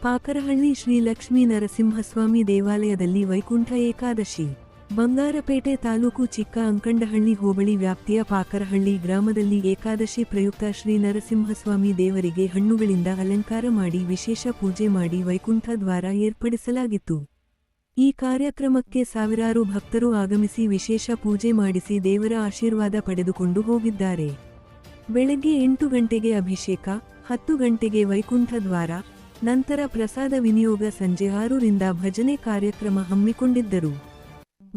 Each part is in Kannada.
ಪಾಕರಹಳ್ಳಿ ಶ್ರೀ ಲಕ್ಷ್ಮೀ ನರಸಿಂಹಸ್ವಾಮಿ ದೇವಾಲಯದಲ್ಲಿ ವೈಕುಂಠ ಏಕಾದಶಿ. ಬಂಗಾರಪೇಟೆ ತಾಲೂಕು ಚಿಕ್ಕ ಅಂಕಂಡಹಳ್ಳಿ ಹೋಬಳಿ ವ್ಯಾಪ್ತಿಯ ಪಾಕರಹಳ್ಳಿ ಗ್ರಾಮದಲ್ಲಿ ಏಕಾದಶಿ ಪ್ರಯುಕ್ತ ಶ್ರೀ ನರಸಿಂಹಸ್ವಾಮಿ ದೇವರಿಗೆ ಹಣ್ಣುಗಳಿಂದ ಅಲಂಕಾರ ಮಾಡಿ ವಿಶೇಷ ಪೂಜೆ ಮಾಡಿ ವೈಕುಂಠ ದ್ವಾರ ಏರ್ಪಡಿಸಲಾಗಿತ್ತು. ಈ ಕಾರ್ಯಕ್ರಮಕ್ಕೆ ಸಾವಿರಾರು ಭಕ್ತರು ಆಗಮಿಸಿ ವಿಶೇಷ ಪೂಜೆ ಮಾಡಿಸಿ ದೇವರ ಆಶೀರ್ವಾದ ಪಡೆದುಕೊಂಡು ಹೋಗಿದ್ದಾರೆ. ಬೆಳಗ್ಗೆ 8 ಗಂಟೆಗೆ ಅಭಿಷೇಕ, 10 ಗಂಟೆಗೆ ವೈಕುಂಠ ದ್ವಾರ, ನಂತರ ಪ್ರಸಾದ ವಿನಿಯೋಗ, ಸಂಜೆ 6ರಿಂದ ಭಜನೆ ಕಾರ್ಯಕ್ರಮ ಹಮ್ಮಿಕೊಂಡಿದ್ದರು.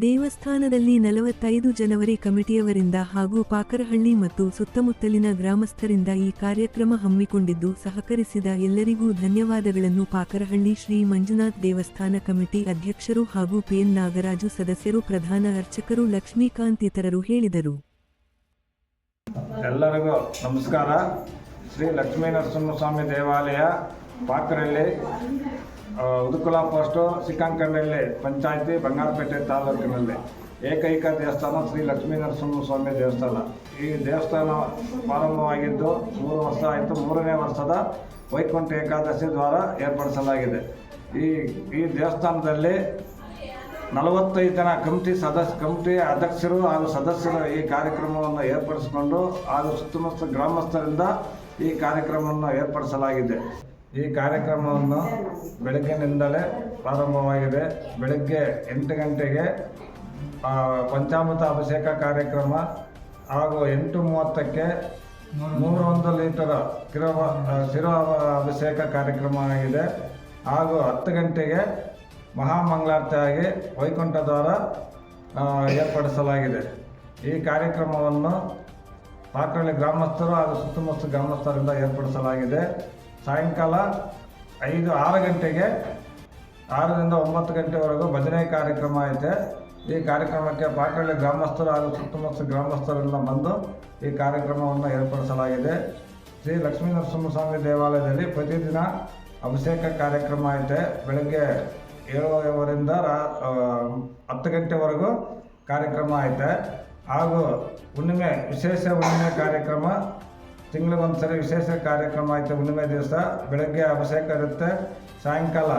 ದೇವಸ್ಥಾನದಲ್ಲಿ 45 ಜನವರಿ ಕಮಿಟಿಯವರಿಂದ ಹಾಗೂ ಪಾಕರಹಳ್ಳಿ ಮತ್ತು ಸುತ್ತಮುತ್ತಲಿನ ಗ್ರಾಮಸ್ಥರಿಂದ ಈ ಕಾರ್ಯಕ್ರಮ ಹಮ್ಮಿಕೊಂಡಿದ್ದು ಸಹಕರಿಸಿದ ಎಲ್ಲರಿಗೂ ಧನ್ಯವಾದಗಳನ್ನು ಪಾಕರಹಳ್ಳಿ ಶ್ರೀ ಮಂಜುನಾಥ್ ದೇವಸ್ಥಾನ ಕಮಿಟಿ ಅಧ್ಯಕ್ಷರು ಹಾಗೂ ಪಿಎನ್ ನಾಗರಾಜು ಸದಸ್ಯರು, ಪ್ರಧಾನ ಅರ್ಚಕರು ಲಕ್ಷ್ಮೀಕಾಂತ್ ಇತರರು ಹೇಳಿದರು. ಎಲ್ಲರಿಗೂ ನಮಸ್ಕಾರ. ಶ್ರೀ ಲಕ್ಷ್ಮೀ ನರಸಿಂಹಸ್ವಾಮಿ ದೇವಾಲಯ ಪಾಕರಹಳ್ಳಿ, ಉದುಕುಲ ಪೋಸ್ಟು, ಸಿಕ್ಕಂಕಂಡಹಳ್ಳಿ ಪಂಚಾಯತಿ, ಬಂಗಾರಪೇಟೆ ತಾಲೂಕಿನಲ್ಲಿ ಏಕೈಕ ದೇವಸ್ಥಾನ ಶ್ರೀ ಲಕ್ಷ್ಮೀ ನರಸಿಂಹಸ್ವಾಮಿ ದೇವಸ್ಥಾನ. ಈ ದೇವಸ್ಥಾನ ಪ್ರಾರಂಭವಾಗಿದ್ದು 3 ವರ್ಷ ಆಯಿತು. 3ನೇ ವರ್ಷದ ವೈಕುಂಠ ಏಕಾದಶಿ ದ್ವಾರ ಏರ್ಪಡಿಸಲಾಗಿದೆ. ಈ ದೇವಸ್ಥಾನದಲ್ಲಿ 45 ಜನ ಕಮಿಟಿ ಅಧ್ಯಕ್ಷರು ಹಾಗೂ ಸದಸ್ಯರು ಈ ಕಾರ್ಯಕ್ರಮವನ್ನು ಏರ್ಪಡಿಸಿಕೊಂಡು ಹಾಗೂ ಸುತ್ತಮುತ್ತ ಗ್ರಾಮಸ್ಥರಿಂದ ಈ ಕಾರ್ಯಕ್ರಮವನ್ನು ಏರ್ಪಡಿಸಲಾಗಿದೆ. ಈ ಕಾರ್ಯಕ್ರಮವನ್ನು ಬೆಳಗ್ಗಿನಿಂದಲೇ ಪ್ರಾರಂಭವಾಗಿದೆ. ಬೆಳಗ್ಗೆ 8 ಗಂಟೆಗೆ ಪಂಚಾಮೃತ ಅಭಿಷೇಕ ಕಾರ್ಯಕ್ರಮ ಹಾಗೂ 8:30ಕ್ಕೆ 101 ಲೀಟರ್ ಶಿರ ಅಭಿಷೇಕ ಕಾರ್ಯಕ್ರಮ ಆಗಿದೆ. ಹಾಗೂ 10 ಗಂಟೆಗೆ ಮಹಾಮಂಗಳಾರತಿಯಾಗಿ ವೈಕುಂಠ ದ್ವಾರ ಏರ್ಪಡಿಸಲಾಗಿದೆ. ಈ ಕಾರ್ಯಕ್ರಮವನ್ನು ಪಾಕರಹಳ್ಳಿ ಗ್ರಾಮಸ್ಥರು ಹಾಗೂ ಸುತ್ತಮುತ್ತ ಗ್ರಾಮಸ್ಥರಿಂದ ಏರ್ಪಡಿಸಲಾಗಿದೆ. ಸಾಯಂಕಾಲ 6 ಗಂಟೆಗೆ 6ರಿಂದ 9 ಗಂಟೆವರೆಗೂ ಭಜನೆ ಕಾರ್ಯಕ್ರಮ ಐತೆ. ಈ ಕಾರ್ಯಕ್ರಮಕ್ಕೆ ಪಾಕರಹಳ್ಳಿ ಗ್ರಾಮಸ್ಥರು ಹಾಗೂ ಸುತ್ತಮುತ್ತ ಗ್ರಾಮಸ್ಥರಿಂದ ಬಂದು ಈ ಕಾರ್ಯಕ್ರಮವನ್ನು ಏರ್ಪಡಿಸಲಾಗಿದೆ. ಶ್ರೀ ಲಕ್ಷ್ಮೀ ನರಸಿಂಹಸ್ವಾಮಿ ದೇವಾಲಯದಲ್ಲಿ ಪ್ರತಿದಿನ ಅಭಿಷೇಕ ಕಾರ್ಯಕ್ರಮ ಐತೆ. ಬೆಳಗ್ಗೆ 7:30ರಿಂದ 10 ಗಂಟೆವರೆಗೂ ಕಾರ್ಯಕ್ರಮ ಐತೆ. ಹಾಗೂ ವಿಶೇಷ ಹುಣ್ಣಿಮೆ ಕಾರ್ಯಕ್ರಮ ತಿಂಗಳಿಗೊಂದ್ಸರಿ ವಿಶೇಷ ಕಾರ್ಯಕ್ರಮ ಐತೆ. ಹುಣ್ಣಿಮೆ ದಿವಸ ಬೆಳಗ್ಗೆ ಅಭಿಷೇಕ ಇರುತ್ತೆ. ಸಾಯಂಕಾಲ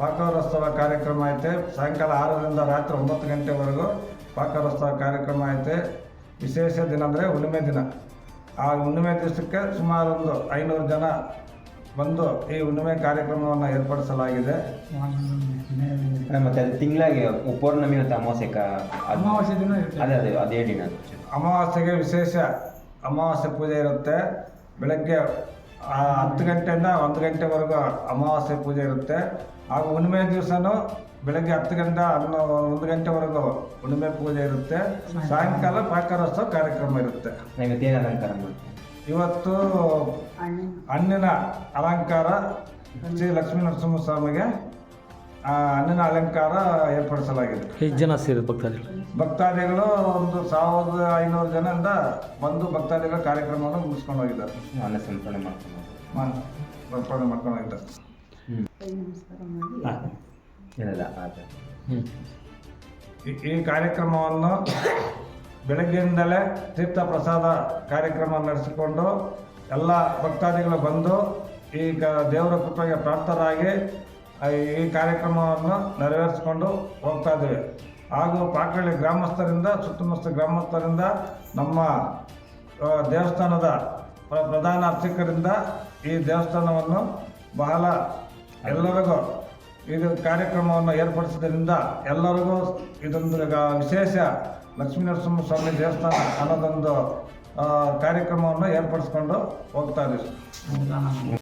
ಪಾಕರೋತ್ಸವ ಕಾರ್ಯಕ್ರಮ ಐತೆ. ಸಾಯಂಕಾಲ 6ರಿಂದ ರಾತ್ರಿ 9 ಗಂಟೆವರೆಗೂ ಪಾಕರೋತ್ಸವ ಕಾರ್ಯಕ್ರಮ ಐತೆ. ವಿಶೇಷ ದಿನ ಅಂದರೆ ಹುಣ್ಣಿಮೆ ದಿನ. ಆ ಹುಣ್ಣಿಮೆ ದಿವಸಕ್ಕೆ ಸುಮಾರು ಒಂದು 500 ಜನ ಬಂದು ಈ ಹುಣ್ಣಿಮೆ ಕಾರ್ಯಕ್ರಮವನ್ನು ಏರ್ಪಡಿಸಲಾಗಿದೆ. ಮತ್ತು ಅದು ತಿಂಗಳಾಗಿ ಪೌರ್ಣಮಿ ಮತ್ತು ಅಮಾವಾಸ್ಯೆ ದಿನ ಅದೇ ದಿನ ಅಮಾವಾಸ್ಯೆಗೆ ವಿಶೇಷ ಅಮಾವಾಸ್ಯೆ ಪೂಜೆ ಇರುತ್ತೆ. ಬೆಳಗ್ಗೆ 10 ಗಂಟೆಯಿಂದ 1 ಗಂಟೆವರೆಗೂ ಅಮಾವಾಸ್ಯೆ ಪೂಜೆ ಇರುತ್ತೆ. ಹಾಗೂ ಹುಣ್ಣಿಮೆ ದಿವಸನೂ ಬೆಳಗ್ಗೆ 10 ಗಂಟೆ 1 ಗಂಟೆವರೆಗೂ ಹುಣ್ಣಿಮೆ ಪೂಜೆ ಇರುತ್ತೆ. ಸಾಯಂಕಾಲ ಪಾಕರೋತ್ಸವ ಕಾರ್ಯಕ್ರಮ ಇರುತ್ತೆ. ಇವತ್ತು ಹಣ್ಣಿನ ಅಲಂಕಾರ ಶ್ರೀ ಲಕ್ಷ್ಮೀ ನರಸಿಂಹಸ್ವಾಮಿಗೆ ಹಣ್ಣಿನ ಅಲಂಕಾರ ಏರ್ಪಡಿಸಲಾಗಿದೆ. ಎಷ್ಟು ಜನ ಸೇರಿದ ಭಕ್ತಾದಿಗಳು ಒಂದು 1500 ಜನದಿಂದ ಬಂದು ಭಕ್ತಾದಿಗಳ ಕಾರ್ಯಕ್ರಮವನ್ನು ಮುಗಿಸ್ಕೊಂಡು ಹೋಗಿದ್ದಾರೆ. ಸಮರ್ಪಣೆ ಮಾಡ್ಕೊಂಡು ಹೋಗಿದ್ದಾರೆ. ಈ ಕಾರ್ಯಕ್ರಮವನ್ನು ಬೆಳಗ್ಗೆಯಿಂದಲೇ ತೀರ್ಥ ಪ್ರಸಾದ ಕಾರ್ಯಕ್ರಮ ನಡೆಸಿಕೊಂಡು ಎಲ್ಲ ಭಕ್ತಾದಿಗಳು ಬಂದು ಈಗ ದೇವರ ಕೃಪೆಗೆ ಪ್ರಾರ್ಥರಾಗಿ ಈ ಕಾರ್ಯಕ್ರಮವನ್ನು ನೆರವೇರಿಸಿಕೊಂಡು ಹೋಗ್ತಾ ಇದ್ದೀವಿ. ಹಾಗೂ ಪಾಕರಹಳ್ಳಿ ಗ್ರಾಮಸ್ಥರಿಂದ ಸುತ್ತಮುತ್ತ ಗ್ರಾಮಸ್ಥರಿಂದ ನಮ್ಮ ದೇವಸ್ಥಾನದ ಪ್ರಧಾನ ಅರ್ಚಕರಿಂದ ಈ ದೇವಸ್ಥಾನವನ್ನು ಬಹಳ ಎಲ್ಲರಿಗೂ ಇದು ಕಾರ್ಯಕ್ರಮವನ್ನು ಏರ್ಪಡಿಸಿದ್ರಿಂದ ಎಲ್ಲರಿಗೂ ಇದೊಂದು ವಿಶೇಷ ಲಕ್ಷ್ಮೀ ನರಸಿಂಹಸ್ವಾಮಿ ದೇವಸ್ಥಾನ ಅನ್ನೋದೊಂದು ಕಾರ್ಯಕ್ರಮವನ್ನು ಏರ್ಪಡಿಸ್ಕೊಂಡು ಹೋಗ್ತಾ ಇದ್ದೀವಿ.